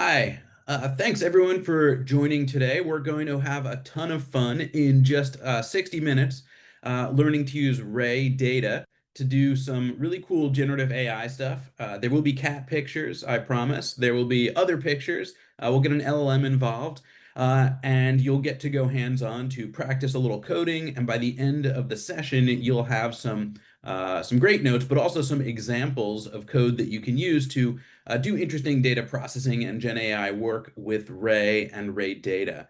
Hi. Thanks everyone for joining today. We're going to have a ton of fun in just 60 minutes learning to use Ray data to do some really cool generative AI stuff. There will be cat pictures, I promise. There will be other pictures. We'll get an LLM involved, and you'll get to go hands-on to practice a little coding. And by the end of the session, you'll have some great notes, but also some examples of code that you can use to do interesting data processing and Gen AI work with Ray and Ray data.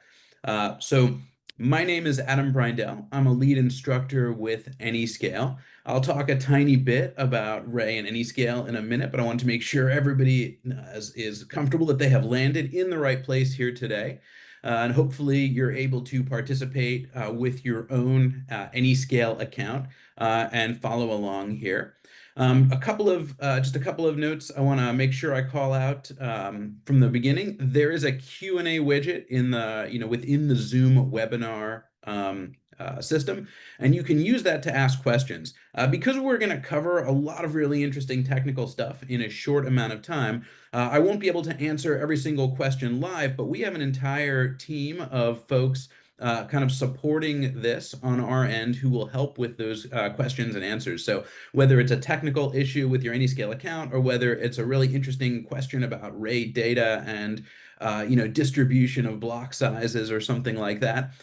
So my name is Adam Brindell. I'm a lead instructor with Anyscale. I'll talk a tiny bit about Ray and Anyscale in a minute, but I want to make sure everybody is comfortable that they have landed in the right place here today. And hopefully you're able to participate with your own Anyscale account and follow along here. Just a couple of notes I want to make sure I call out from the beginning. There is a Q&A widget in within the Zoom webinar system, and you can use that to ask questions. Because we're going to cover a lot of really interesting technical stuff in a short amount of time, I won't be able to answer every single question live, but we have an entire team of folks kind of supporting this on our end who will help with those questions and answers. So whether it's a technical issue with your Anyscale account or whether it's a really interesting question about Ray data and distribution of block sizes or something like that,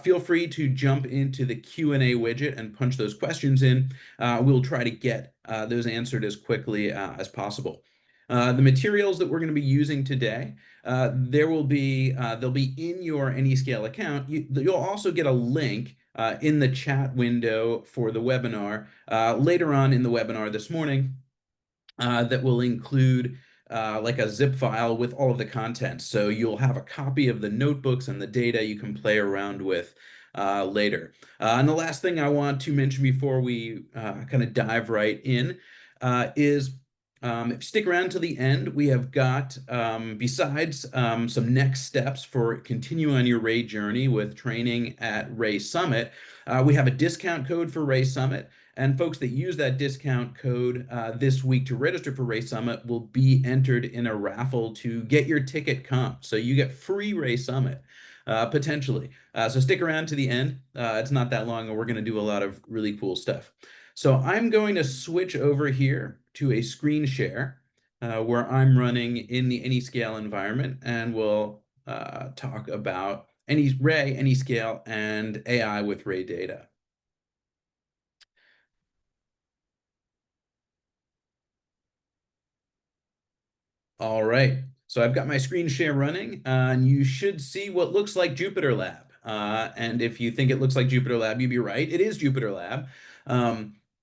feel free to jump into the Q&A widget and punch those questions in. We'll try to get those answered as quickly as possible. The materials that we're going to be using today, they'll be in your Anyscale account. You'll also get a link in the chat window for the webinar later on in the webinar this morning that will include like a zip file with all of the content. So you'll have a copy of the notebooks and the data you can play around with later. And the last thing I want to mention before we kind of dive right in is if you stick around to the end, we have got, besides some next steps for continuing on your Ray journey with training at Ray Summit, we have a discount code for Ray Summit. And folks that use that discount code this week to register for Ray Summit will be entered in a raffle to get your ticket comp. So you get free Ray Summit, potentially. So stick around to the end. It's not that long, and we're going to do a lot of really cool stuff. So I'm going to switch over here to a screen share where I'm running in the Anyscale environment, and we'll talk about Ray, Anyscale, and AI with Ray data. All right, so I've got my screen share running, and you should see what looks like Jupyter Lab. And if you think it looks like Jupyter Lab, you'd be right. It is Jupyter Lab.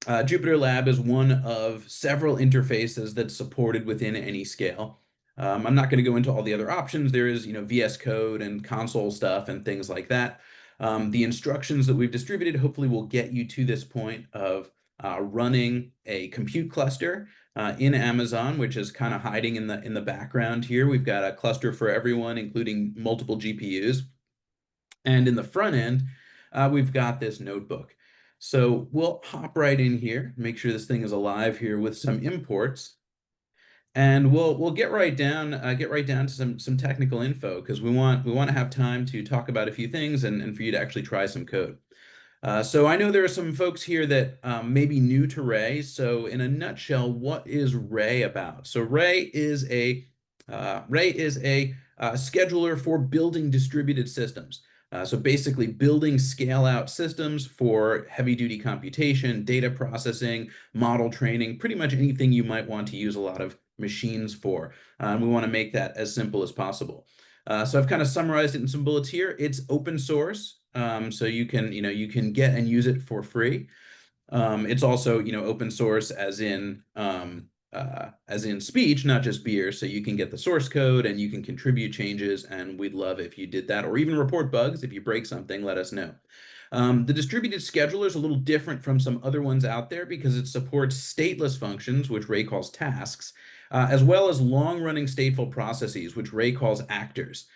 Jupyter Lab is one of several interfaces that's supported within Anyscale. I'm not going to go into all the other options. There is, VS Code and console stuff and things like that. The instructions that we've distributed hopefully will get you to this point of running a compute cluster in Amazon, which is kind of hiding in the background here. We've got a cluster for everyone, including multiple GPUs. And in the front end, we've got this notebook. So we'll hop right in here, make sure this thing is alive here with some imports. And we'll get right down to some technical info because we want to have time to talk about a few things and for you to actually try some code. So I know there are some folks here that may be new to Ray. So in a nutshell, what is Ray about? So Ray is a scheduler for building distributed systems. So basically building scale out systems for heavy duty computation, data processing, model training, pretty much anything you might want to use a lot of machines for. And we want to make that as simple as possible. So I've kind of summarized it in some bullets here. It's open source, so you can get and use it for free. It's also open source as in speech, not just beer. So you can get the source code and you can contribute changes, and we'd love if you did that, or even report bugs. If you break something, let us know. The distributed scheduler is a little different from some other ones out there because it supports stateless functions, which Ray calls tasks, as well as long-running stateful processes, which Ray calls actors.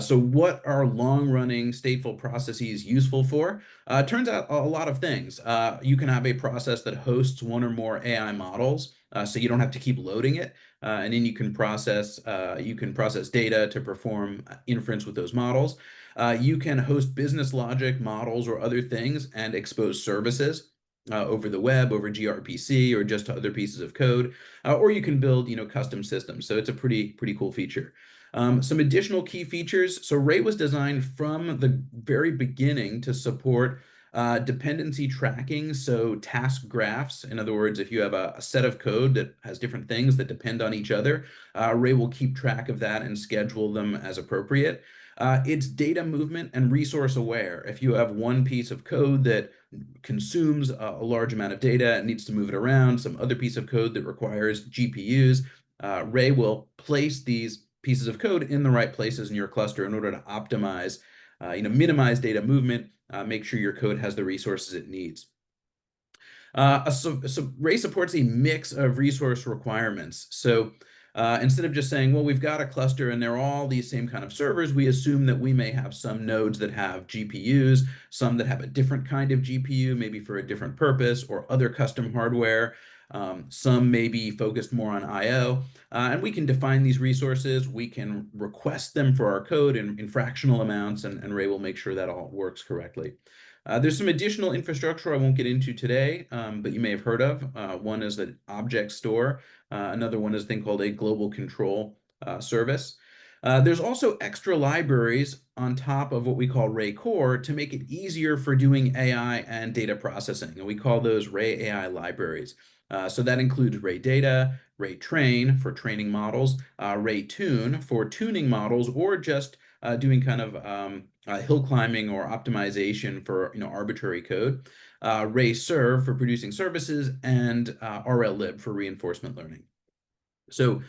So what are long-running stateful processes useful for? Turns out a lot of things. You can have a process that hosts one or more AI models, so you don't have to keep loading it. and then you can process data to perform inference with those models. You can host business logic models or other things and expose services over the web, over gRPC, or just to other pieces of code, or you can build, custom systems. So it's a pretty cool feature. Some additional key features. So Ray was designed from the very beginning to support dependency tracking, so task graphs. In other words, if you have a set of code that has different things that depend on each other, Ray will keep track of that and schedule them as appropriate. It's data movement and resource aware. If you have one piece of code that consumes a large amount of data and needs to move it around, some other piece of code that requires GPUs, Ray will place these pieces of code in the right places in your cluster in order to optimize, minimize data movement, make sure your code has the resources it needs. So Ray supports a mix of resource requirements. So instead of just saying, well, we've got a cluster and they're all these same kind of servers, we assume that we may have some nodes that have GPUs, some that have a different kind of GPU, maybe for a different purpose, or other custom hardware. Some may be focused more on I/O, and we can define these resources. We can request them for our code in fractional amounts, and Ray will make sure that all works correctly. There's some additional infrastructure I won't get into today, but you may have heard of. One is an object store. Another one is a thing called a global control service. There's also extra libraries on top of what we call Ray Core to make it easier for doing AI and data processing, and we call those Ray AI libraries. So that includes Ray Data, Ray Train for training models, Ray Tune for tuning models, or just doing kind of hill climbing or optimization for arbitrary code, Ray Serve for producing services, and RLlib for reinforcement learning. So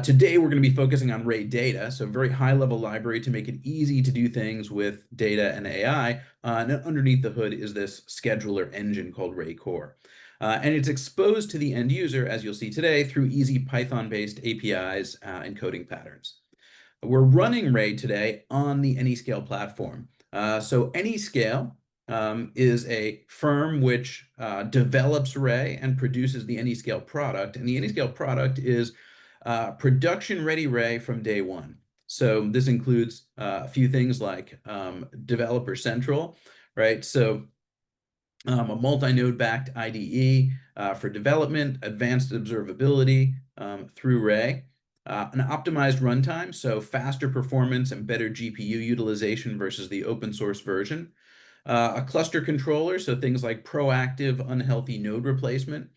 today we're going to be focusing on Ray Data, so a very high-level library to make it easy to do things with data and AI. And underneath the hood is this scheduler engine called Ray Core. And it's exposed to the end user, as you'll see today, through easy Python-based APIs and coding patterns. We're running Ray today on the Anyscale platform. So Anyscale is a firm which develops Ray and produces the Anyscale product. And the Anyscale product is production-ready Ray from day one. So this includes a few things like Developer Central, right? So a multi-node backed IDE for development, advanced observability through Ray. An optimized runtime, so faster performance and better GPU utilization versus the open source version. A cluster controller, so things like proactive unhealthy node replacement.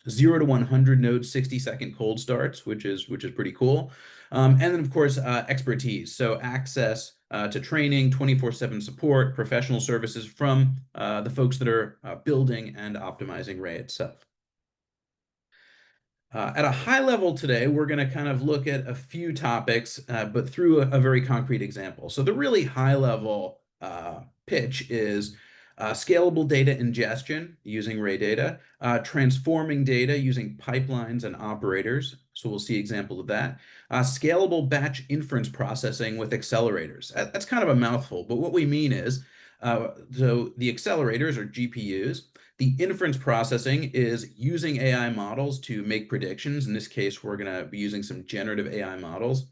0 to 100 nodes, 60-second cold starts, which is pretty cool. And then, of course, expertise, so access to training, 24/7 support, professional services from the folks that are building and optimizing Ray itself. At a high level today, we're going to kind of look at a few topics, but through a very concrete example. So the really high level pitch is scalable data ingestion using Ray data, transforming data using pipelines and operators. So we'll see example of that. Scalable batch inference processing with accelerators. That's kind of a mouthful, but what we mean is, so the accelerators are GPUs. The inference processing is using AI models to make predictions. In this case, we're going to be using some generative AI models.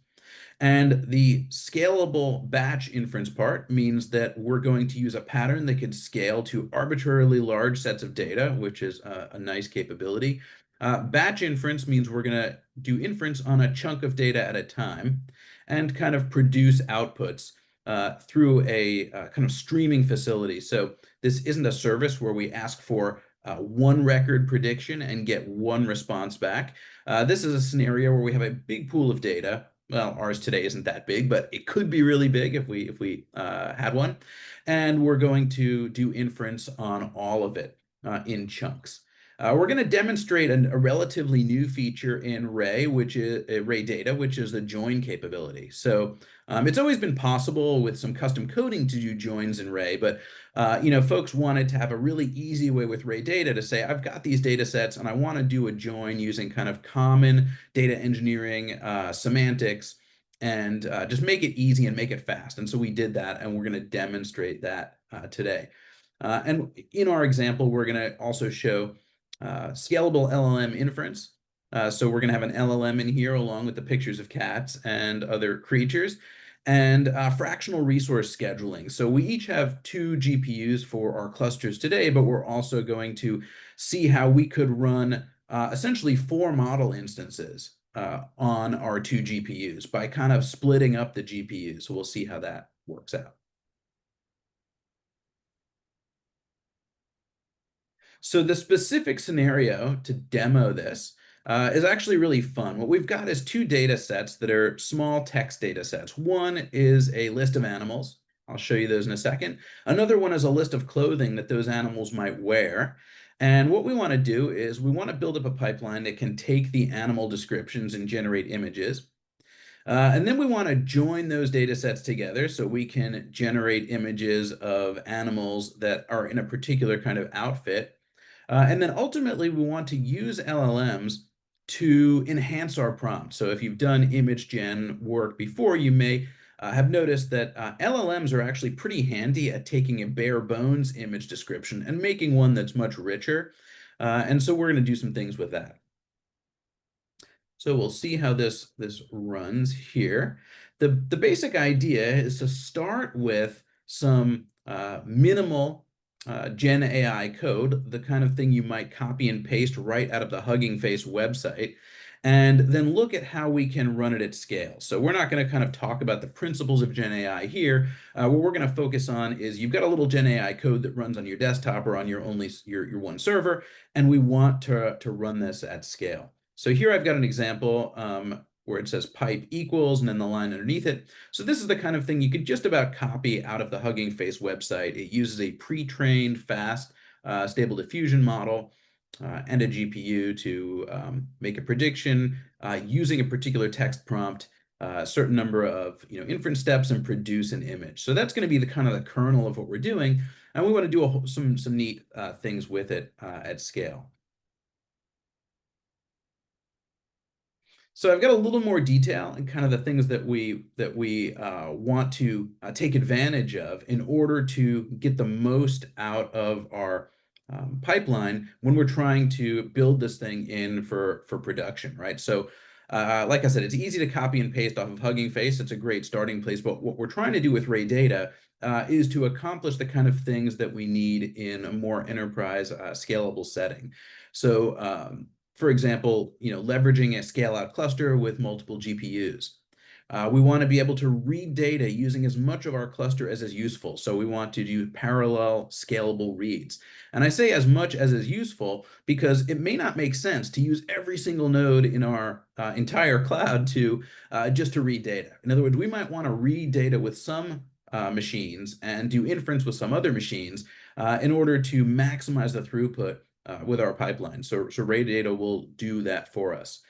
And the scalable batch inference part means that we're going to use a pattern that could scale to arbitrarily large sets of data, which is a nice capability. Batch inference means we're going to do inference on a chunk of data at a time and kind of produce outputs through a kind of streaming facility. So this isn't a service where we ask for one record prediction and get one response back. This is a scenario where we have a big pool of data. Well, ours today isn't that big, but it could be really big if we had one. And we're going to do inference on all of it in chunks. We're going to demonstrate a relatively new feature in Ray, which is Ray Data, which is the join capability. So it's always been possible with some custom coding to do joins in Ray, but folks wanted to have a really easy way with Ray Data to say, I've got these data sets and I want to do a join using kind of common data engineering semantics and just make it easy and make it fast. And so we did that, and we're going to demonstrate that today. And in our example, we're going to also show scalable LLM inference So we're going to have an LLM in here along with the pictures of cats and other creatures, and fractional resource scheduling. So we each have two GPUs for our clusters today, but we're also going to see how we could run essentially four model instances on our two GPUs by kind of splitting up the GPUs. So we'll see how that works out. So the specific scenario to demo this is actually really fun. What we've got is two data sets that are small text data sets. One is a list of animals. I'll show you those in a second. Another one is a list of clothing that those animals might wear. And what we want to do is we want to build up a pipeline that can take the animal descriptions and generate images. And then we want to join those data sets together so we can generate images of animals that are in a particular kind of outfit. And then ultimately, we want to use LLMs to enhance our prompt. So if you've done image gen work before, you may have noticed that LLMs are actually pretty handy at taking a bare bones image description and making one that's much richer. And so we're going to do some things with that. So we'll see how this runs here. The basic idea is to start with some minimal Gen AI code, the kind of thing you might copy and paste right out of the Hugging Face website, and then look at how we can run it at scale. So we're not going to kind of talk about the principles of Gen AI here. What we're going to focus on is you've got a little Gen AI code that runs on your desktop or on your one server, and we want to run this at scale. So here I've got an example where it says pipe equals and then the line underneath it. So this is the kind of thing you could just about copy out of the Hugging Face website. It uses a pre-trained, fast, stable diffusion model and a GPU to make a prediction using a particular text prompt, a certain number of inference steps, and produce an image. So that's going to be the kind of the kernel of what we're doing, and we want to do some neat things with it at scale. So I've got a little more detail and kind of the things that we want to take advantage of in order to get the most out of our pipeline when we're trying to build this thing in for production, right? So like I said, it's easy to copy and paste off of Hugging Face. It's a great starting place, but what we're trying to do with Ray Data is to accomplish the kind of things that we need in a more enterprise scalable setting. So for example, leveraging a scale-out cluster with multiple GPUs. We want to be able to read data using as much of our cluster as is useful. So we want to do parallel scalable reads. And I say as much as is useful because it may not make sense to use every single node in our entire cloud to just to read data. In other words, we might want to read data with some machines and do inference with some other machines in order to maximize the throughput with our pipeline. So Ray Data will do that for us.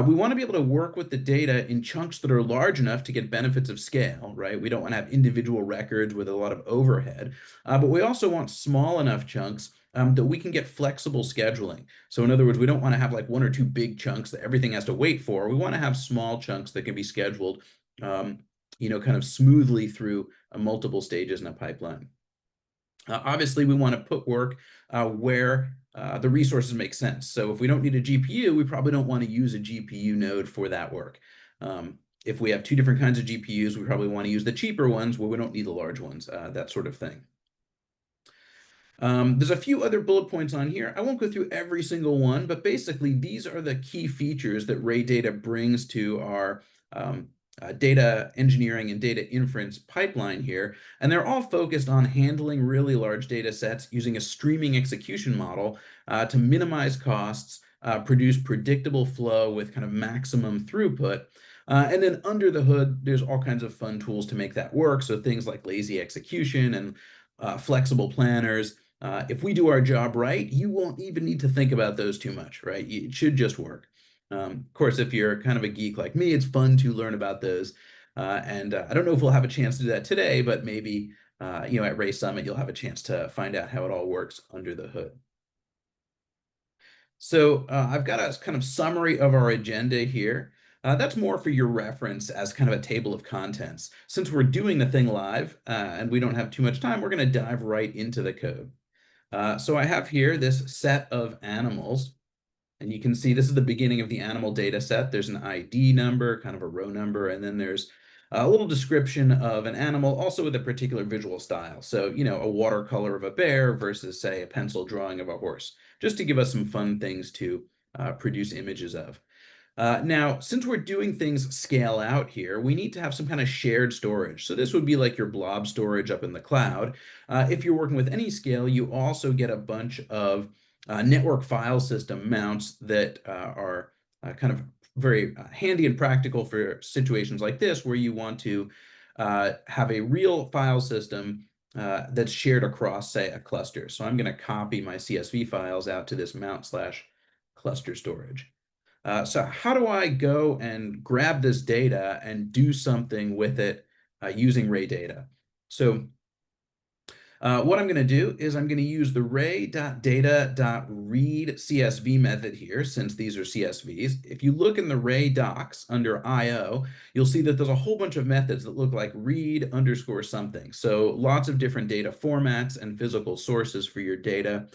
We want to be able to work with the data in chunks that are large enough to get benefits of scale, right? We don't want to have individual records with a lot of overhead, but we also want small enough chunks that we can get flexible scheduling. So in other words, we don't want to have like one or two big chunks that everything has to wait for. We want to have small chunks that can be scheduled, kind of smoothly through multiple stages in a pipeline. Obviously, we want to put work where the resources make sense. So if we don't need a GPU, we probably don't want to use a GPU node for that work. If we have two different kinds of GPUs, we probably want to use the cheaper ones where we don't need the large ones, that sort of thing. There's a few other bullet points on here. I won't go through every single one, but basically these are the key features that Ray Data brings to our data engineering and data inference pipeline here. And they're all focused on handling really large data sets using a streaming execution model to minimize costs, produce predictable flow with kind of maximum throughput. And then under the hood, there's all kinds of fun tools to make that work. So things like lazy execution and flexible planners. If we do our job right, you won't even need to think about those too much, right? It should just work. Of course, if you're kind of a geek like me, it's fun to learn about those. And I don't know if we'll have a chance to do that today, but maybe at Ray Summit, you'll have a chance to find out how it all works under the hood. So I've got a kind of summary of our agenda here. That's more for your reference as kind of a table of contents. Since we're doing the thing live and we don't have too much time, we're going to dive right into the code. So I have here this set of animals. And you can see this is the beginning of the animal data set. There's an ID number, kind of a row number, and then there's a little description of an animal, also with a particular visual style. So, a watercolor of a bear versus, say, a pencil drawing of a horse, just to give us some fun things to produce images of. Now, since we're doing things scale out here, we need to have some kind of shared storage. So this would be like your blob storage up in the cloud. If you're working with any scale, you also get a bunch of network file system mounts that are kind of very handy and practical for situations like this, where you want to have a real file system that's shared across, say, a cluster. So I'm going to copy my CSV files out to this mount slash cluster storage. So how do I go and grab this data and do something with it using Ray data? So what I'm going to do is I'm going to use the ray.data.read CSV method here, since these are CSVs. If you look in the Ray docs under IO, you'll see that there's a whole bunch of methods that look like read underscore something. So lots of different data formats and physical sources for your data.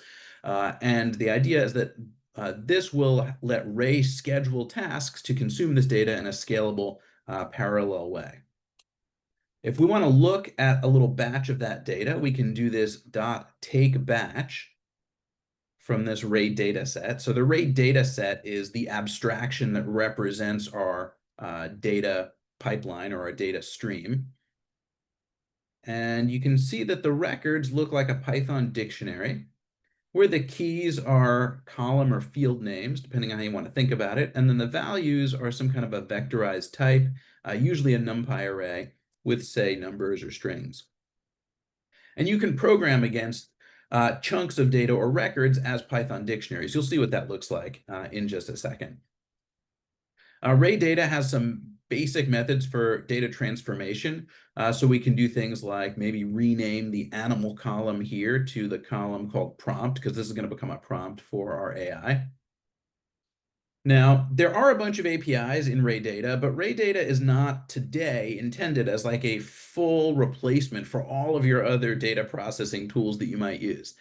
And the idea is that this will let Ray schedule tasks to consume this data in a scalable, parallel way. If we want to look at a little batch of that data, we can do this .take batch from this Ray data set. So the Ray data set is the abstraction that represents our data pipeline or our data stream. And you can see that the records look like a Python dictionary, where the keys are column or field names, depending on how you want to think about it. And then the values are some kind of a vectorized type, usually a NumPy array with, say, numbers or strings. And you can program against chunks of data or records as Python dictionaries. You'll see what that looks like in just a second. Ray data has some basic methods for data transformation. So we can do things like maybe rename the animal column here to the column called prompt, because this is going to become a prompt for our AI. Now, there are a bunch of APIs in Ray data, but Ray data is not today intended as like a full replacement for all of your other data processing tools that you might use.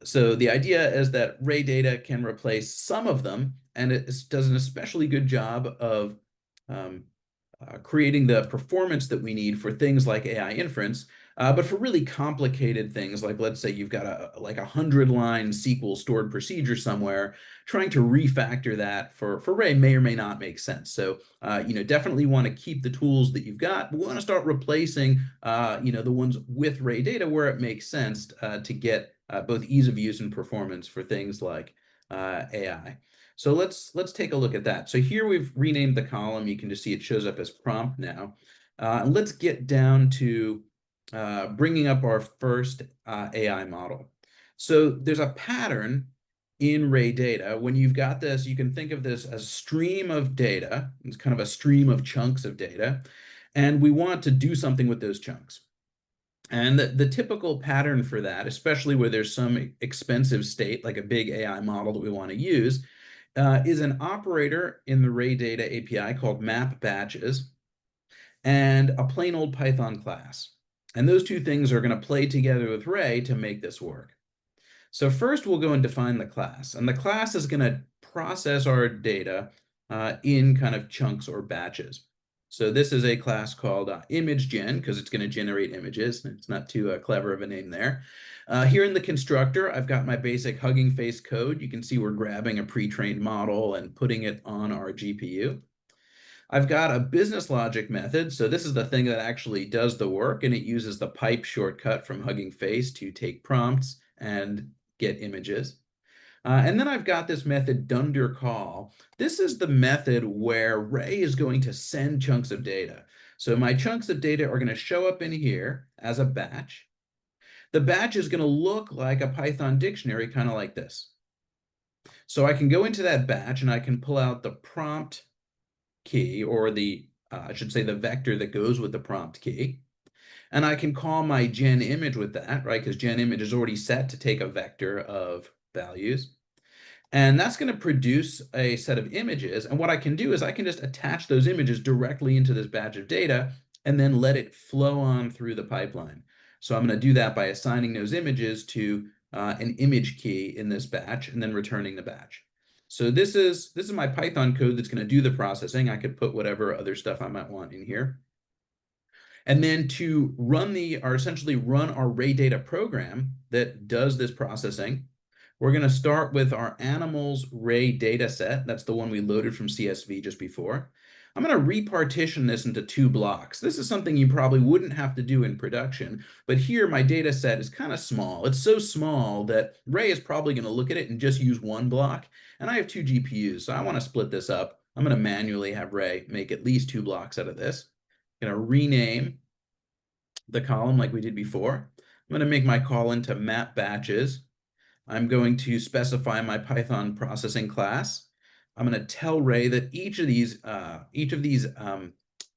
So the idea is that Ray data can replace some of them, and it does an especially good job of creating the performance that we need for things like AI inference. But for really complicated things, like let's say you've got a 100-line SQL stored procedure somewhere, trying to refactor that for Ray may or may not make sense. So definitely want to keep the tools that you've got, but we want to start replacing the ones with Ray data where it makes sense to get both ease of use and performance for things like AI. So let's take a look at that. So here we've renamed the column. You can just see it shows up as prompt now. And let's get down to bringing up our first AI model. So there's a pattern in Ray data. When you've got this, you can think of this as a stream of data. It's kind of a stream of chunks of data. And we want to do something with those chunks. And the typical pattern for that, especially where there's some expensive state, like a big AI model that we want to use, is an operator in the Ray data API called map batches and a plain old Python class. And those two things are going to play together with Ray to make this work. So first we'll go and define the class. And the class is going to process our data in kind of chunks or batches. So this is a class called ImageGen, because it's going to generate images. It's not too clever of a name there. Here in the constructor, I've got my basic Hugging Face code. You can see we're grabbing a pre-trained model and putting it on our GPU. I've got a business logic method. So this is the thing that actually does the work, and it uses the pipe shortcut from Hugging Face to take prompts and get images. And then I've got this method dunderCall. This is the method where Ray is going to send chunks of data. So my chunks of data are going to show up in here as a batch. The batch is going to look like a Python dictionary, kind of like this. So I can go into that batch and I can pull out the prompt key, or I should say the vector that goes with the prompt key. And I can call my gen image with that, right? Because gen image is already set to take a vector of values. And that's going to produce a set of images. And what I can do is I can just attach those images directly into this batch of data and then let it flow on through the pipeline. So I'm going to do that by assigning those images to an image key in this batch and then returning the batch. So this is my Python code that's going to do the processing. I could put whatever other stuff I might want in here. And then to run or essentially run our Ray data program that does this processing, we're going to start with our animals Ray data set. That's the one we loaded from CSV just before. I'm going to repartition this into two blocks. This is something you probably wouldn't have to do in production, but here my data set is kind of small. It's so small that Ray is probably going to look at it and just use one block. And I have two GPUs, so I want to split this up. I'm going to manually have Ray make at least two blocks out of this. I'm going to rename the column like we did before. I'm going to make my call into map batches. I'm going to specify my Python processing class. I'm going to tell Ray that each of these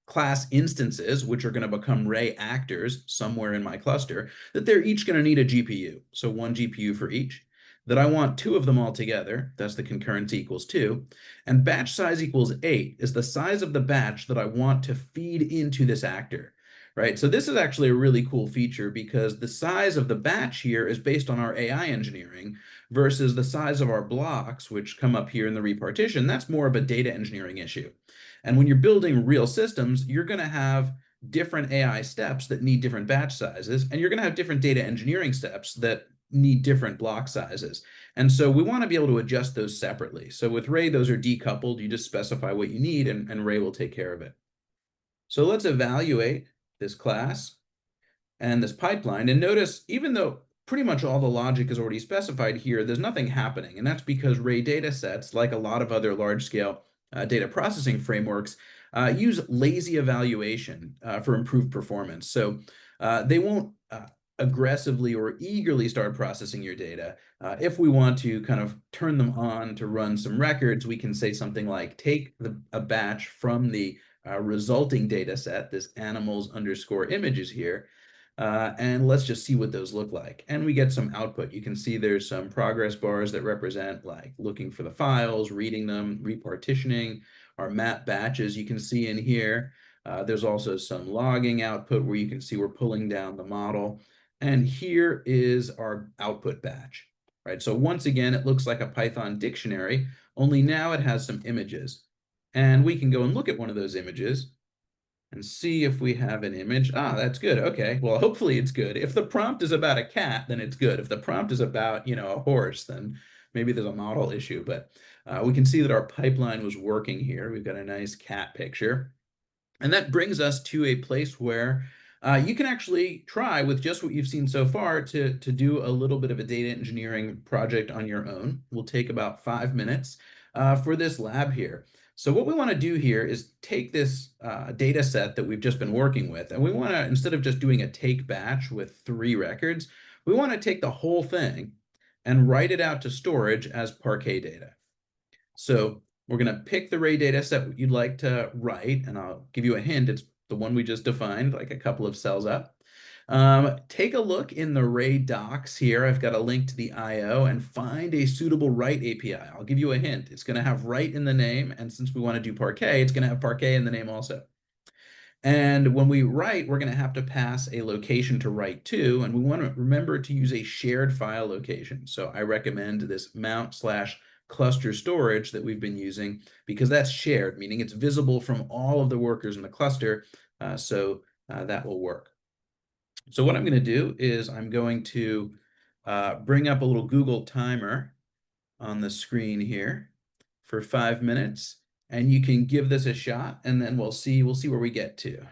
class instances, which are going to become Ray actors somewhere in my cluster, that they're each going to need a GPU. So one GPU for each. That I want two of them all together. That's the concurrency equals 2. And batch size equals 8 is the size of the batch that I want to feed into this actor. Right, so this is actually a really cool feature because the size of the batch here is based on our AI engineering versus the size of our blocks, which come up here in the repartition. That's more of a data engineering issue. And when you're building real systems, you're going to have different AI steps that need different batch sizes, and you're going to have different data engineering steps that need different block sizes. And so we want to be able to adjust those separately. So with Ray, those are decoupled. You just specify what you need, and Ray will take care of it. So let's evaluate this class and this pipeline. And notice, even though pretty much all the logic is already specified here, there's nothing happening. And that's because Ray data sets, like a lot of other large scale data processing frameworks, use lazy evaluation for improved performance. So they won't aggressively or eagerly start processing your data. If we want to kind of turn them on to run some records, we can say something like take a batch from the resulting data set, this animals underscore images here, and let's just see what those look like. And we get some output. You can see there's some progress bars that represent like looking for the files, reading them, repartitioning, our map batches you can see in here. There's also some logging output where you can see we're pulling down the model. And here is our output batch, right? So once again, it looks like a Python dictionary, only now it has some images. And we can go and look at one of those images and see if we have an image. Ah, that's good. Okay, well, hopefully it's good. If the prompt is about a cat, then it's good. If the prompt is about, a horse, then maybe there's a model issue. But we can see that our pipeline was working here. We've got a nice cat picture. And that brings us to a place where you can actually try with just what you've seen so far to do a little bit of a data engineering project on your own. We'll take about 5 minutes for this lab here. So what we want to do here is take this data set that we've just been working with, and we want to, instead of just doing a take batch with 3 records, we want to take the whole thing and write it out to storage as Parquet data. So we're going to pick the Ray data set you'd like to write, and I'll give you a hint. It's the one we just defined, like a couple of cells up. Take a look in the Ray docs here. I've got a link to the IO and find a suitable write API. I'll give you a hint. It's going to have write in the name, and since we want to do Parquet, it's going to have Parquet in the name also. And when we write, we're going to have to pass a location to write to, and we want to remember to use a shared file location. So I recommend this mount/cluster storage that we've been using because that's shared, meaning it's visible from all of the workers in the cluster. So that will work. So what I'm going to do is I'm going to bring up a little Google timer on the screen here for 5 minutes, and you can give this a shot, and then we'll see where we get to.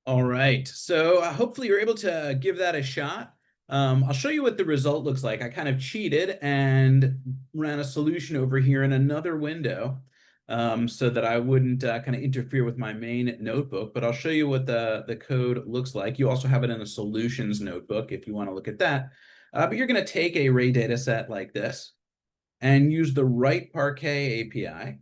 All right, so hopefully you're able to give that a shot. I'll show you what the result looks like. I kind of cheated and ran a solution over here in another window so that I wouldn't kind of interfere with my main notebook, but I'll show you what the code looks like. You also have it in a solutions notebook if you want to look at that. But you're going to take a array data set like this and use the write Parquet API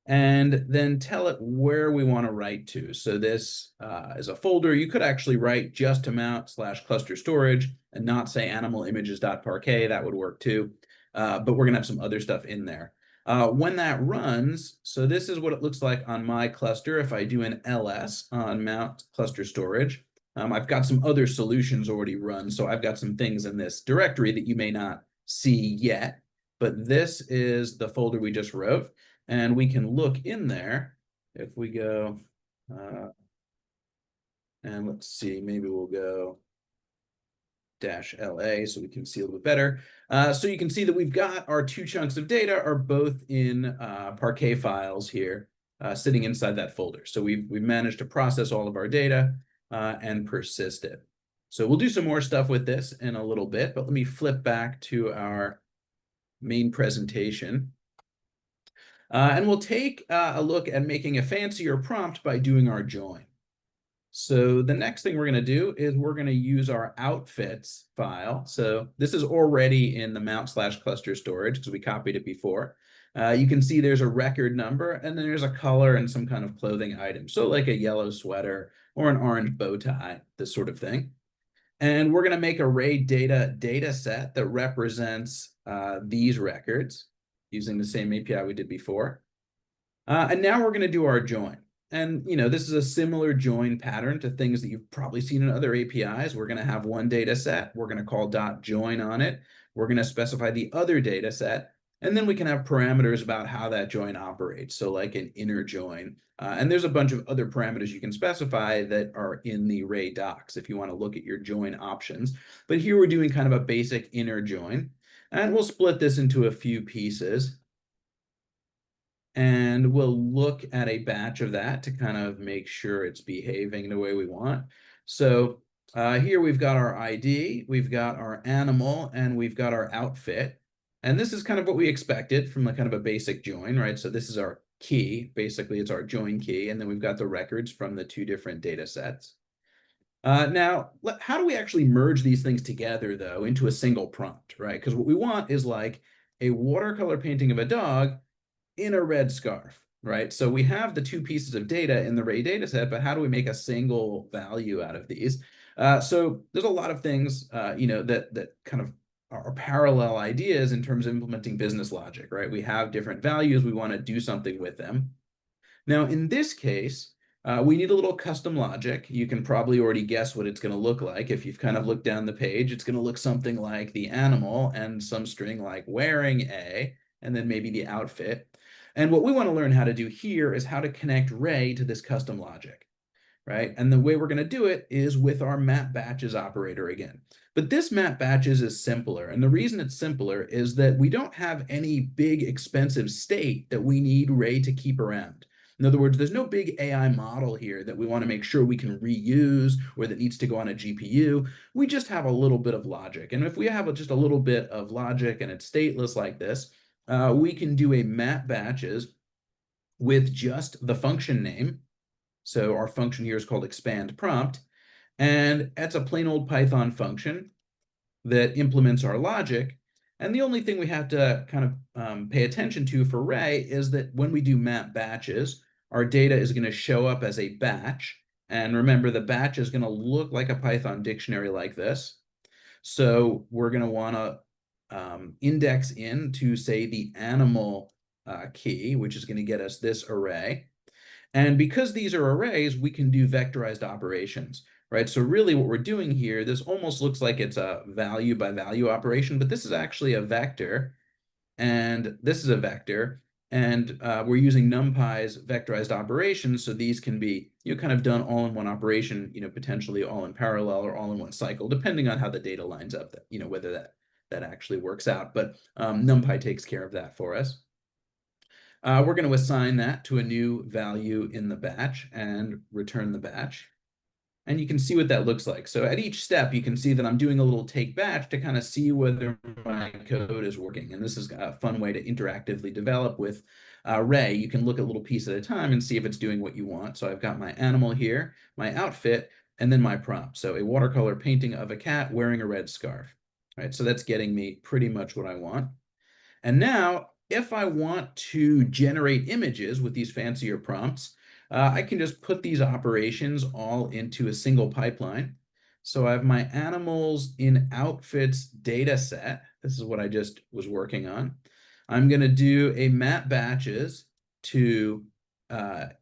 and then tell it where we want to write to. So this is a folder. You could actually write just to mount/cluster storage and not say animal images.parquet. That would work too. But we're going to have some other stuff in there. When that runs, so this is what it looks like on my cluster. If I do an ls on mount cluster storage, I've got some other solutions already run. So I've got some things in this directory that you may not see yet. But this is the folder we just wrote. And we can look in there if we go, and let's see, maybe we'll go -LA so we can see a little bit better. So you can see that we've got our two chunks of data are both in Parquet files here, sitting inside that folder. So we've managed to process all of our data and persist it. So we'll do some more stuff with this in a little bit, but let me flip back to our main presentation. And we'll take a look at making a fancier prompt by doing our join. So the next thing we're going to do is we're going to use our outfits file. So this is already in the mount/cluster storage because we copied it before. You can see there's a record number and then there's a color and some kind of clothing item. So like a yellow sweater or an orange bow tie, this sort of thing. And we're going to make array data set that represents these records using the same API we did before. And now we're going to do our join. And this is a similar join pattern to things that you've probably seen in other APIs. We're going to have one data set. We're going to call .join on it. We're going to specify the other data set. And then we can have parameters about how that join operates. So like an inner join. And there's a bunch of other parameters you can specify that are in the array docs if you want to look at your join options. But here we're doing kind of a basic inner join. And we'll split this into a few pieces. And we'll look at a batch of that to kind of make sure it's behaving the way we want. So here we've got our ID, we've got our animal, and we've got our outfit. And this is kind of what we expected from kind of a basic join, right? So this is our key. Basically, it's our join key. And then we've got the records from the two different data sets. Now, how do we actually merge these things together, though, into a single prompt, right? Because what we want is like a watercolor painting of a dog in a red scarf, right? So we have the two pieces of data in the array data set, but how do we make a single value out of these? So there's a lot of things, that kind of are parallel ideas in terms of implementing business logic, right? We have different values. We want to do something with them. Now, in this case, we need a little custom logic. You can probably already guess what it's going to look like. If you've kind of looked down the page, it's going to look something like the animal and some string like wearing a, and then maybe the outfit. And what we want to learn how to do here is how to connect Ray to this custom logic, right? And the way we're going to do it is with our map batches operator again. But this map batches is simpler. And the reason it's simpler is that we don't have any big expensive state that we need Ray to keep around. In other words, there's no big AI model here that we want to make sure we can reuse or that needs to go on a GPU. We just have a little bit of logic. And if we have just a little bit of logic and it's stateless like this, we can do a map batches with just the function name. So our function here is called expand prompt. And it's a plain old Python function that implements our logic. And the only thing we have to kind of pay attention to for Ray is that when we do map batches, our data is going to show up as a batch. And remember, the batch is going to look like a Python dictionary like this. So we're going to want to index into, say, the animal key, which is going to get us this array. And because these are arrays, we can do vectorized operations, right? So really what we're doing here, this almost looks like it's a value by value operation, but this is actually a vector, and this is a vector, and we're using NumPy's vectorized operations, so these can be kind of done all in one operation, potentially all in parallel or all in one cycle, depending on how the data lines up, that whether that actually works out. But NumPy takes care of that for us. We're going to assign that to a new value in the batch and return the batch. And you can see what that looks like. So at each step, you can see that I'm doing a little take batch to kind of see whether my code is working. And this is a fun way to interactively develop with Ray. You can look a little piece at a time and see if it's doing what you want. So I've got my animal here, my outfit, and then my prompt. So a watercolor painting of a cat wearing a red scarf. All right, so that's getting me pretty much what I want. And now, if I want to generate images with these fancier prompts, I can just put these operations all into a single pipeline. So I have my animals in outfits data set. This is what I just was working on. I'm going to do a map batches to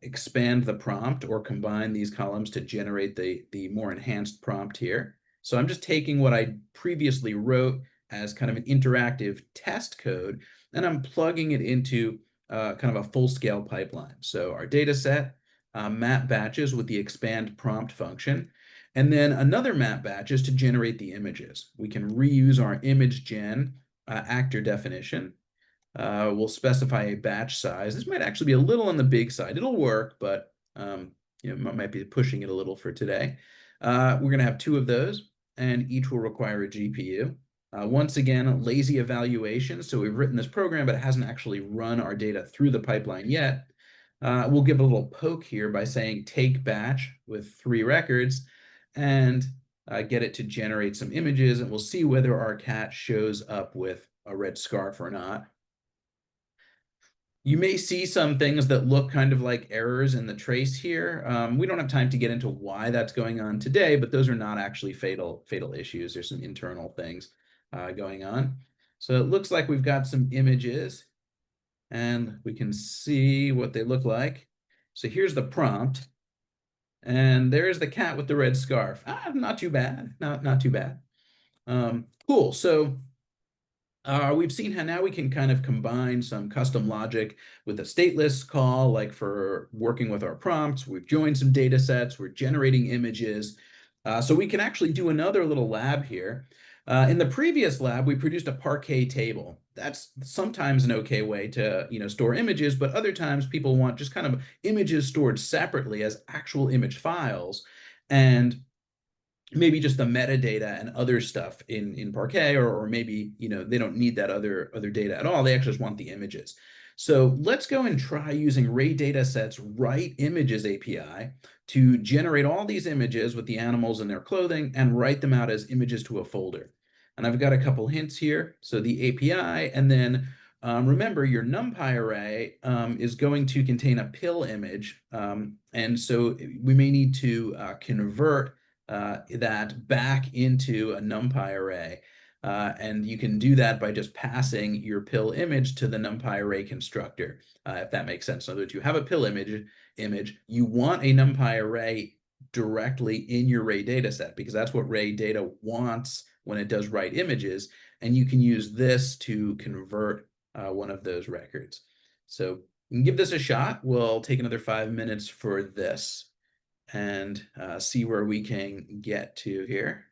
expand the prompt or combine these columns to generate the more enhanced prompt here. So I'm just taking what I previously wrote as kind of an interactive test code, and I'm plugging it into kind of a full-scale pipeline. So our data set, map batches with the expand prompt function, and then another map batches to generate the images. We can reuse our image gen actor definition. We'll specify a batch size. This might actually be a little on the big side. It'll work, but might be pushing it a little for today. We're going to have two of those, and each will require a GPU. Once again, lazy evaluation. So we've written this program, but it hasn't actually run our data through the pipeline yet. We'll give a little poke here by saying take batch with 3 records and get it to generate some images, and we'll see whether our cat shows up with a red scarf or not. You may see some things that look kind of like errors in the trace here. We don't have time to get into why that's going on today, but those are not actually fatal issues. There's some internal things going on. So it looks like we've got some images, and we can see what they look like. So here's the prompt, and there's the cat with the red scarf. Not too bad. Not too bad. Cool. So we've seen how now we can kind of combine some custom logic with a stateless call, like for working with our prompts. We've joined some data sets. We're generating images. So we can actually do another little lab here. In the previous lab, we produced a parquet table. That's sometimes an okay way to, store images, but other times people want just kind of images stored separately as actual image files. And maybe just the metadata and other stuff in Parquet, or maybe they don't need that other data at all. They actually just want the images. So let's go and try using Ray Datasets Write Images API to generate all these images with the animals and their clothing and write them out as images to a folder. And I've got a couple hints here. So the API, and then remember your NumPy array is going to contain a pill image. And so we may need to convert that back into a NumPy array. And you can do that by just passing your pill image to the NumPy array constructor, if that makes sense. In other words, you have a pill image, you want a NumPy array directly in your Ray dataset, because that's what Ray data wants when it does write images. And you can use this to convert one of those records. So you can give this a shot. We'll take another 5 minutes for this and see where we can get to here.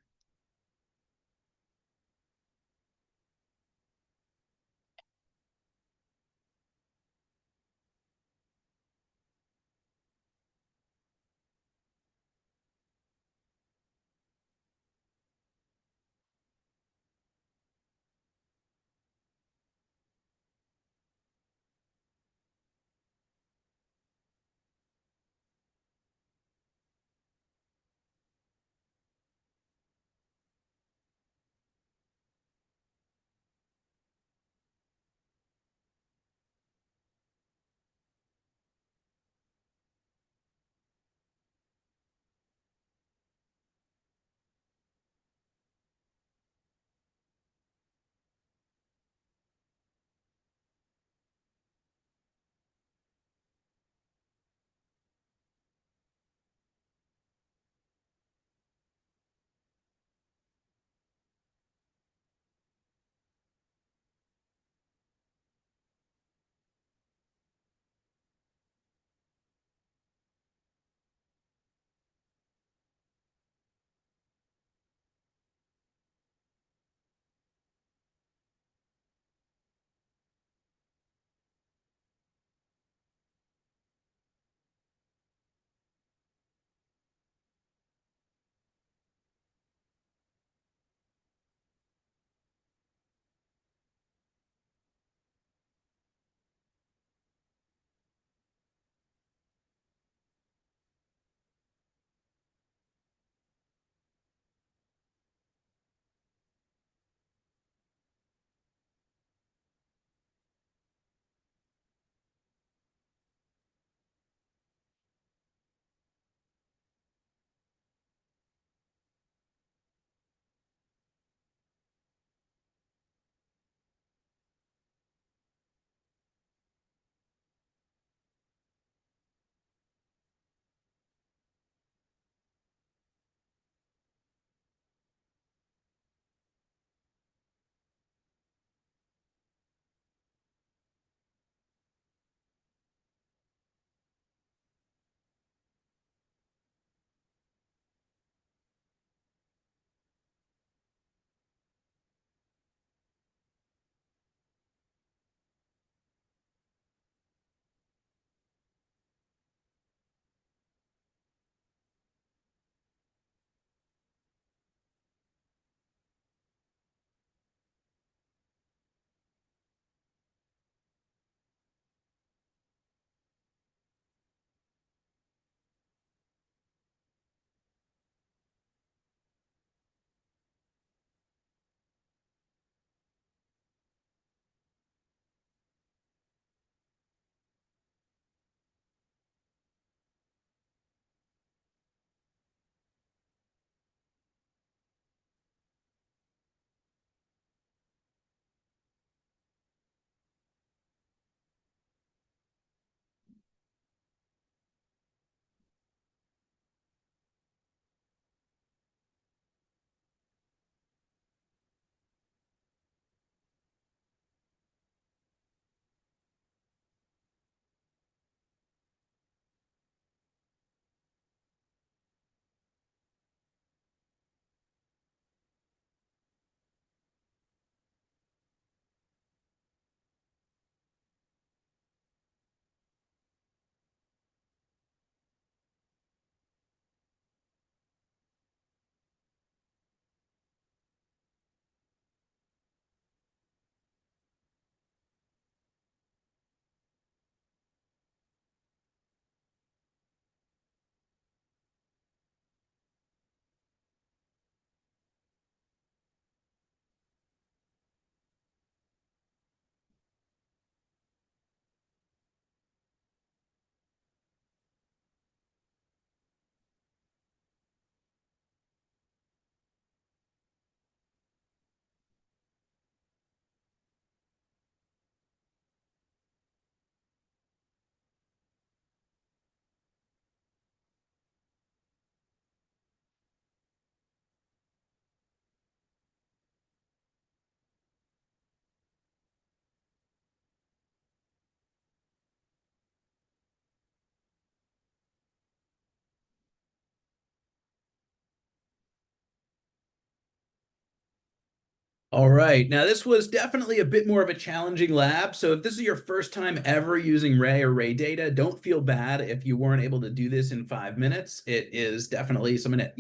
All right. Now, this was definitely a bit more of a challenging lab. So if this is your first time ever using Ray or Ray data, don't feel bad if you weren't able to do this in 5 minutes. It is definitely something that,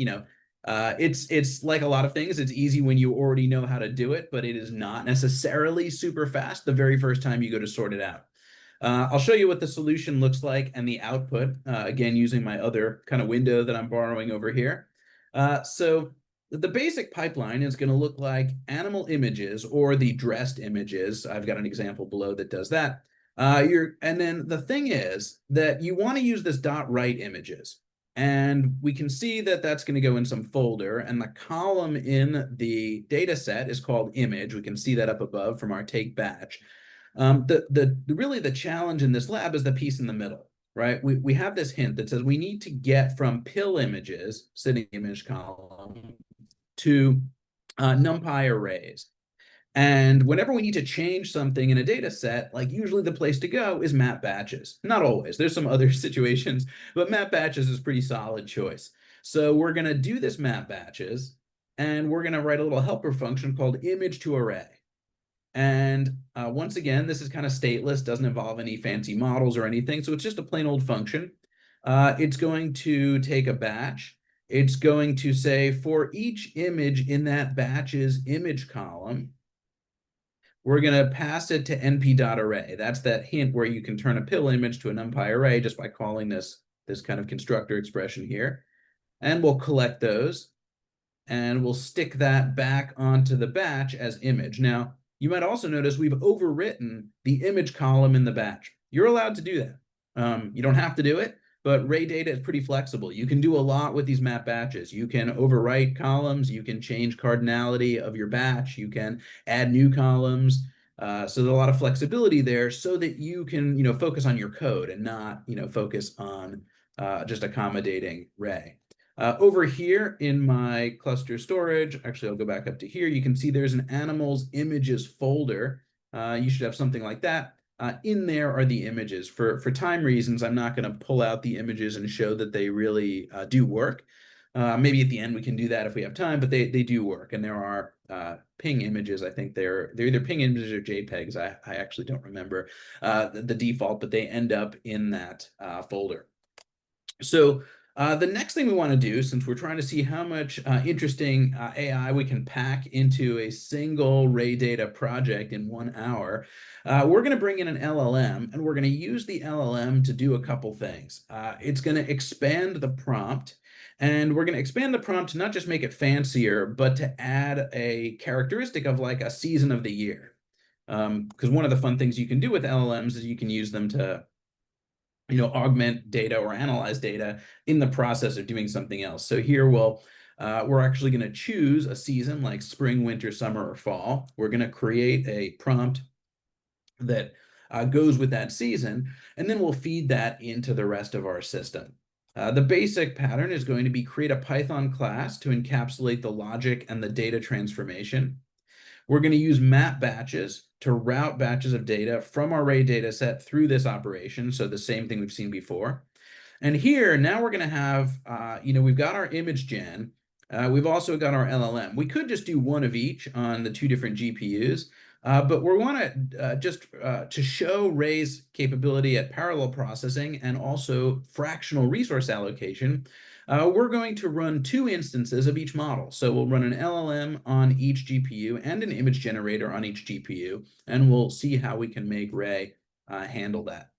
it's like a lot of things. It's easy when you already know how to do it, but it is not necessarily super fast the very first time you go to sort it out. I'll show you what the solution looks like and the output, again, using my other kind of window that I'm borrowing over here. So the basic pipeline is going to look like animal images or the dressed images. I've got an example below that does that. And then the thing is that you want to use this dot write images. And we can see that that's going to go in some folder, and the column in the data set is called image. We can see that up above from our take batch. Really the challenge in this lab is the piece in the middle, right? We have this hint that says we need to get from pill images, sitting image column, to NumPy arrays. And whenever we need to change something in a data set, like usually the place to go is map batches. Not always, there's some other situations, but map batches is a pretty solid choice. So we're going to do this map batches, and we're going to write a little helper function called image to array. And once again, this is kind of stateless, doesn't involve any fancy models or anything. So it's just a plain old function. It's going to take a batch. It's going to say for each image in that batch's image column, we're going to pass it to np.array. That's that hint where you can turn a pill image to a NumPy array just by calling this kind of constructor expression here. And we'll collect those, and we'll stick that back onto the batch as image. Now, you might also notice we've overwritten the image column in the batch. You're allowed to do that. You don't have to do it, but Ray data is pretty flexible. You can do a lot with these map batches. You can overwrite columns. You can change cardinality of your batch. You can add new columns. So there's a lot of flexibility there so that you can, focus on your code and not, focus on just accommodating Ray. Over here in my cluster storage, actually, I'll go back up to here. You can see there's an animals images folder. You should have something like that. In there are the images. For time reasons, I'm not going to pull out the images and show that they really do work. Maybe at the end we can do that if we have time, but they do work. And there are ping images. I think they're either ping images or JPEGs. I actually don't remember the default, but they end up in that folder. So the next thing we want to do, since we're trying to see how much interesting AI we can pack into a single Ray data project in 1 hour, we're going to bring in an LLM, and we're going to use the LLM to do a couple things. It's going to expand the prompt, and we're going to expand the prompt to not just make it fancier, but to add a characteristic of like a season of the year. Because one of the fun things you can do with LLMs is you can use them to augment data or analyze data in the process of doing something else. So here we're actually going to choose a season like spring, winter, summer, or fall. We're going to create a prompt that goes with that season, and then we'll feed that into the rest of our system. The basic pattern is going to be create a Python class to encapsulate the logic and the data transformation. We're going to use map batches to route batches of data from our array data set through this operation. So the same thing we've seen before. And here, now we're going to have, we've got our image gen. We've also got our LLM. We could just do one of each on the two different GPUs, but we want to just to show Ray's capability at parallel processing and also fractional resource allocation. We're going to run two instances of each model. So we'll run an LLM on each GPU and an image generator on each GPU, and we'll see how we can make Ray handle that.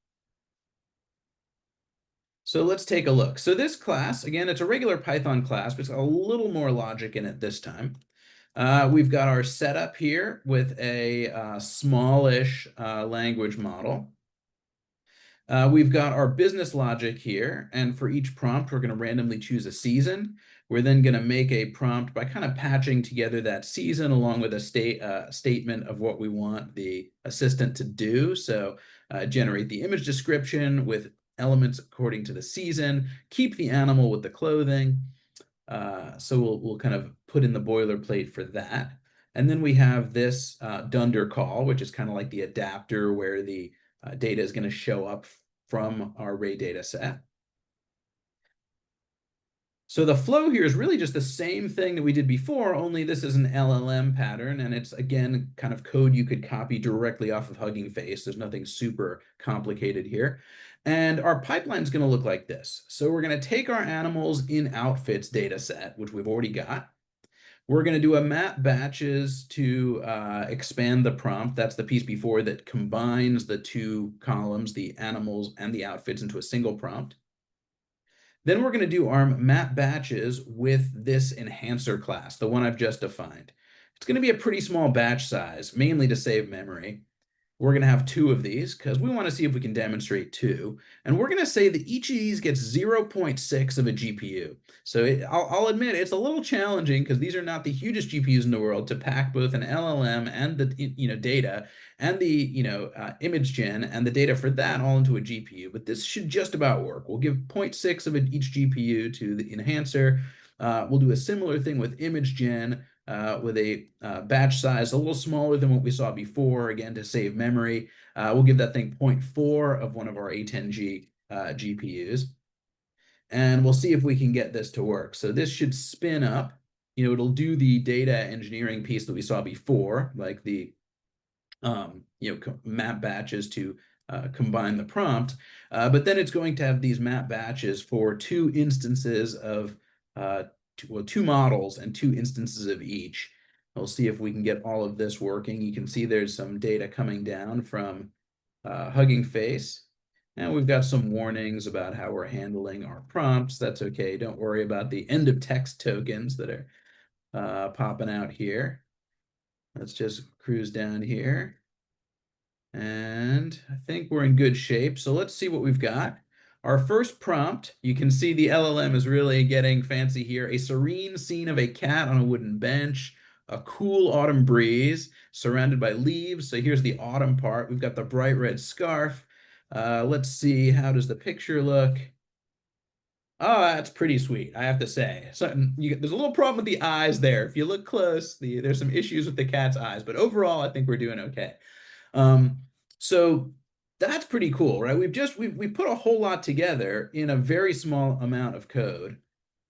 So let's take a look. So this class, again, it's a regular Python class, but it's got a little more logic in it this time. We've got our setup here with a smallish language model. We've got our business logic here, and for each prompt, we're going to randomly choose a season. We're then going to make a prompt by kind of patching together that season along with a statement of what we want the assistant to do. So generate the image description with elements according to the season, keep the animal with the clothing. So we'll kind of put in the boilerplate for that. And then we have this dunder call, which is kind of like the adapter where the data is going to show up from our Ray data set. So the flow here is really just the same thing that we did before, only this is an LLM pattern, and it's again kind of code you could copy directly off of Hugging Face. There's nothing super complicated here. And our pipeline is going to look like this. So we're going to take our animals in outfits data set, which we've already got. We're going to do a map batches to expand the prompt. That's the piece before that combines the two columns, the animals and the outfits, into a single prompt. Then we're going to do our map batches with this enhancer class, the one I've just defined. It's going to be a pretty small batch size, mainly to save memory. We're going to have two of these because we want to see if we can demonstrate two. And we're going to say that each of these gets 0.6 of a GPU. So I'll admit it's a little challenging because these are not the hugest GPUs in the world to pack both an LLM and the data and the image gen and the data for that all into a GPU. But this should just about work. We'll give zero point 0.6 of each GPU to the enhancer. We'll do a similar thing with image gen with a batch size a little smaller than what we saw before, again, to save memory. We'll give that thing zero point 0.4 of one of our A10G GPUs. And we'll see if we can get this to work. So this should spin up. It'll do the data engineering piece that we saw before, like the map batches to combine the prompt. But then it's going to have these map batches for two instances of two models and two instances of each. We'll see if we can get all of this working. You can see there's some data coming down from Hugging Face. And we've got some warnings about how we're handling our prompts. That's okay. Don't worry about the end of text tokens that are popping out here. Let's just cruise down here. And I think we're in good shape. So let's see what we've got. Our first prompt, you can see the LLM is really getting fancy here. A serene scene of a cat on a wooden bench, a cool autumn breeze surrounded by leaves. So here's the autumn part. We've got the bright red scarf. Let's see, how does the picture look? Oh, that's pretty sweet, I have to say. So, there's a little problem with the eyes there. If you look close, there's some issues with the cat's eyes, but overall, I think we're doing okay. Um, so that's pretty cool, right? We put a whole lot together in a very small amount of code.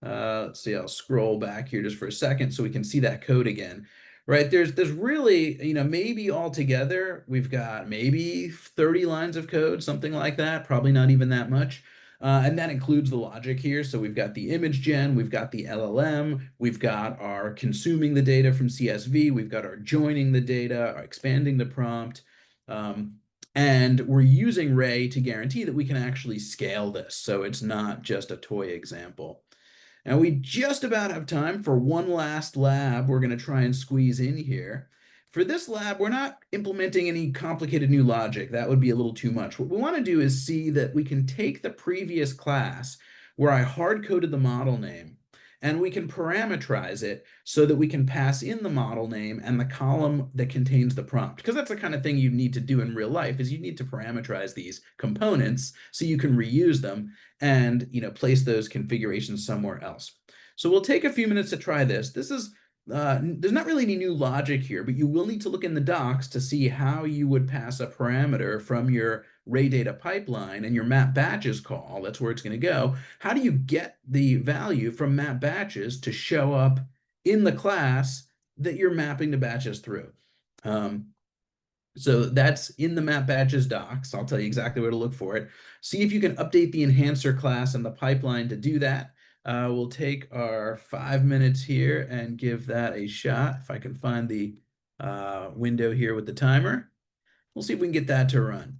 Let's see, I'll scroll back here just for a second so we can see that code again. Right, there's really, maybe altogether we've got maybe 30 lines of code, something like that, probably not even that much. And that includes the logic here. So we've got the image gen, we've got the LLM, we've got our consuming the data from CSV, we've got our joining the data, our expanding the prompt, and we're using Ray to guarantee that we can actually scale this. So it's not just a toy example. And we just about have time for one last lab we're going to try and squeeze in here. For this lab, we're not implementing any complicated new logic. That would be a little too much. What we want to do is see that we can take the previous class where I hard-coded the model name, and we can parameterize it so that we can pass in the model name and the column that contains the prompt. Because that's the kind of thing you need to do in real life, is you need to parameterize these components so you can reuse them and place those configurations somewhere else. So we'll take a few minutes to try this. There's not really any new logic here, but you will need to look in the docs to see how you would pass a parameter from your Ray data pipeline and your map batches call. That's where it's going to go. How do you get the value from map batches to show up in the class that you're mapping the batches through? So that's in the map batches docs. I'll tell you exactly where to look for it. See if you can update the enhancer class and the pipeline to do that. We'll take our 5 minutes here and give that a shot. If I can find the window here with the timer, we'll see if we can get that to run.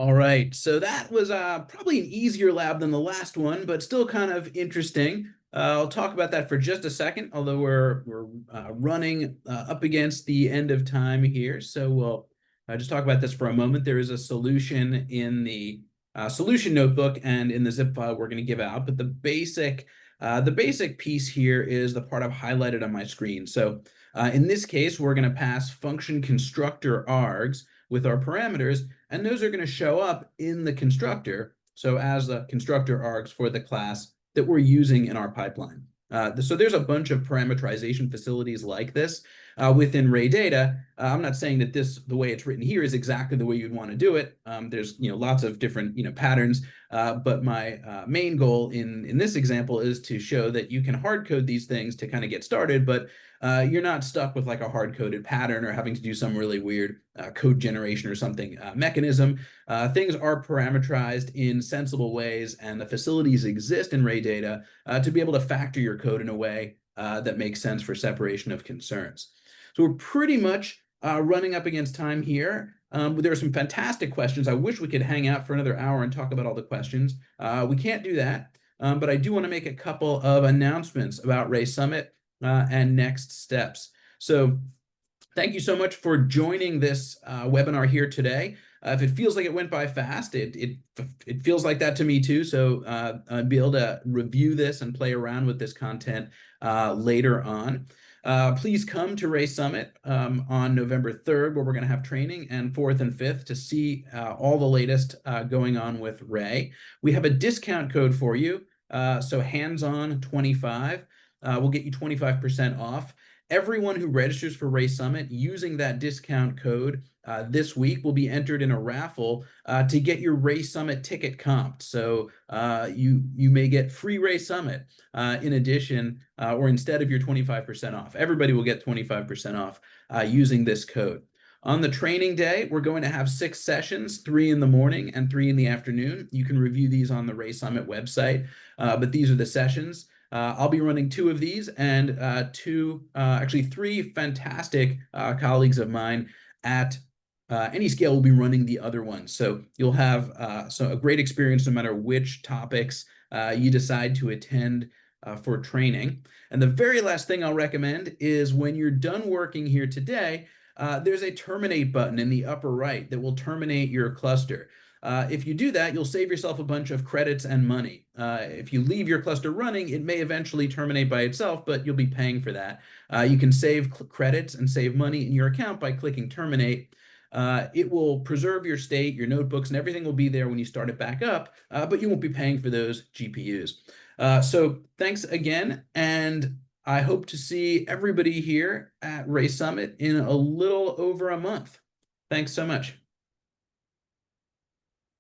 All right, so that was probably an easier lab than the last one, but still kind of interesting. I'll talk about that for just a second, although we're running up against the end of time here. So we'll just talk about this for a moment. There is a solution in the solution notebook and in the zip file we're going to give out, but the basic piece here is the part I've highlighted on my screen. So in this case, we're going to pass function constructor args with our parameters, and those are going to show up in the constructor, so as the constructor args for the class that we're using in our pipeline. So there's a bunch of parameterization facilities like this within Ray data. I'm not saying that the way it's written here is exactly the way you'd want to do it. There's lots of different patterns, but my main goal in this example is to show that you can hard code these things to kind of get started, but you're not stuck with like a hard-coded pattern or having to do some really weird code generation or something mechanism. Things are parameterized in sensible ways, and the facilities exist in Ray data to be able to factor your code in a way that makes sense for separation of concerns. So we're pretty much running up against time here. There are some fantastic questions. I wish we could hang out for another hour and talk about all the questions. We can't do that, but I do want to make a couple of announcements about Ray Summit and next steps. So thank you so much for joining this webinar here today. If it feels like it went by fast, it feels like that to me too. So I'll be able to review this and play around with this content later on. Please come to Ray Summit on November 3rd, where we're going to have training, and 4th and 5th to see all the latest going on with Ray. We have a discount code for you, so hands-on 25 will get you 25% off. Everyone who registers for Ray Summit using that discount code this week will be entered in a raffle to get your Ray Summit ticket comped. So you may get free Ray Summit in addition or instead of your 25% off. Everybody will get 25% off using this code. On the training day, we're going to have 6 sessions, 3 in the morning and 3 in the afternoon. You can review these on the Ray Summit website, but these are the sessions. I'll be running 2 of these, and actually 3 fantastic colleagues of mine at Scale will be running the other one. So you'll have a great experience no matter which topics you decide to attend for training. And the very last thing I'll recommend is when you're done working here today, there's a terminate button in the upper right that will terminate your cluster. If you do that, you'll save yourself a bunch of credits and money. If you leave your cluster running, it may eventually terminate by itself, but you'll be paying for that. You can save credits and save money in your account by clicking terminate. It will preserve your state, your notebooks, and everything will be there when you start it back up, but you won't be paying for those GPUs. So thanks again, and I hope to see everybody here at Ray Summit in a little over a month. Thanks so much.